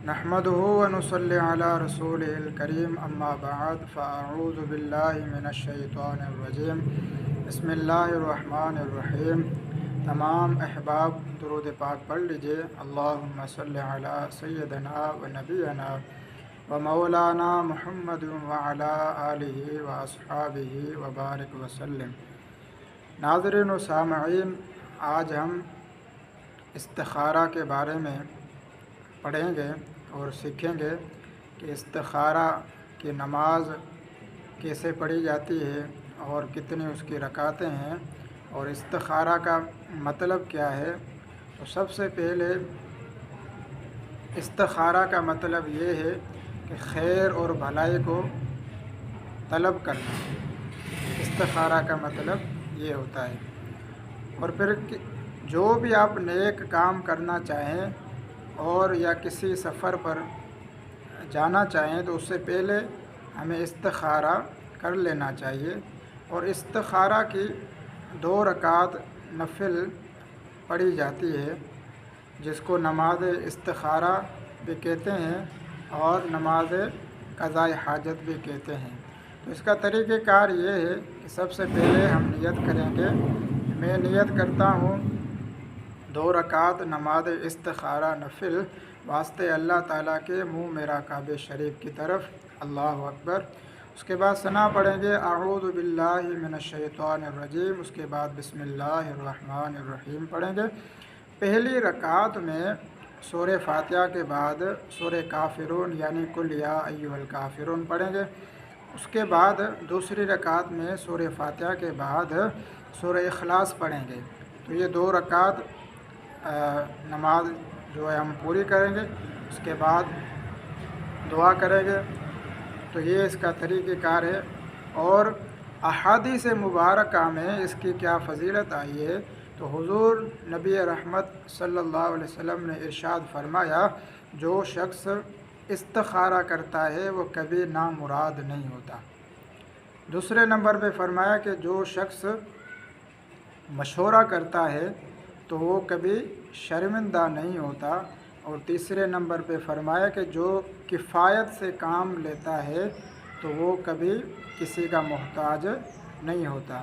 نحمده ونصلي على رسوله الكريم اما بعد فاعوذ باللہ من الشیطان الرجیم بسم اللہ الرحمن الرحیم۔ تمام احباب درود پاک پڑھ لیجئے۔ اللہم صلی علی سیدنا و نبینا و مولانا محمد وعلی آلہ و اصحابہ وبارک وسلم۔ ناظرین و سامعین، آج ہم استخارہ کے بارے میں پڑھیں گے اور سیکھیں گے کہ استخارہ کی نماز کیسے پڑھی جاتی ہے اور کتنی اس کی رکعتیں ہیں اور استخارہ کا مطلب کیا ہے۔ تو سب سے پہلے استخارہ کا مطلب یہ ہے کہ خیر اور بھلائی کو طلب کرنا، استخارہ کا مطلب یہ ہوتا ہے۔ اور پھر جو بھی آپ نیک کام کرنا چاہیں اور یا کسی سفر پر جانا چاہیں تو اس سے پہلے ہمیں استخارہ کر لینا چاہیے۔ اور استخارہ کی 2 رکعت نفل پڑھی جاتی ہے، جس کو نماز استخارہ بھی کہتے ہیں اور نماز قضاء حاجت بھی کہتے ہیں۔ تو اس کا طریقہ کار یہ ہے کہ سب سے پہلے ہم نیت کریں گے۔ میں نیت کرتا ہوں 2 رکعت نماز استخارہ نفل واسطے اللہ تعالیٰ کے منہ میرا کعبہ شریف کی طرف، اللہ اکبر۔ اس کے بعد ثنا پڑھیں گے اعوذ باللہ من الشیطان الرجیم، اس کے بعد بسم اللہ الرحمن الرحیم پڑھیں گے۔ پہلی رکعت میں سورہ فاتحہ کے بعد سورہ کافرون یعنی قل یا ایھا الکافرون پڑھیں گے۔ اس کے بعد دوسری رکعت میں سورہ فاتحہ کے بعد سورہ اخلاص پڑھیں گے۔ تو یہ 2 رکعت نماز جو ہے ہم پوری کریں گے، اس کے بعد دعا کریں گے۔ تو یہ اس کا طریقہ کار ہے۔ اور احادیث مبارکہ میں اس کی کیا فضیلت آئی ہے، تو حضور نبی رحمت صلی اللہ علیہ وسلم نے ارشاد فرمایا، جو شخص استخارہ کرتا ہے وہ کبھی نامراد نہیں ہوتا۔ دوسرے نمبر پہ فرمایا کہ جو شخص مشورہ کرتا ہے تو وہ کبھی شرمندہ نہیں ہوتا۔ اور تیسرے نمبر پہ فرمایا کہ جو کفایت سے کام لیتا ہے تو وہ کبھی کسی کا محتاج نہیں ہوتا۔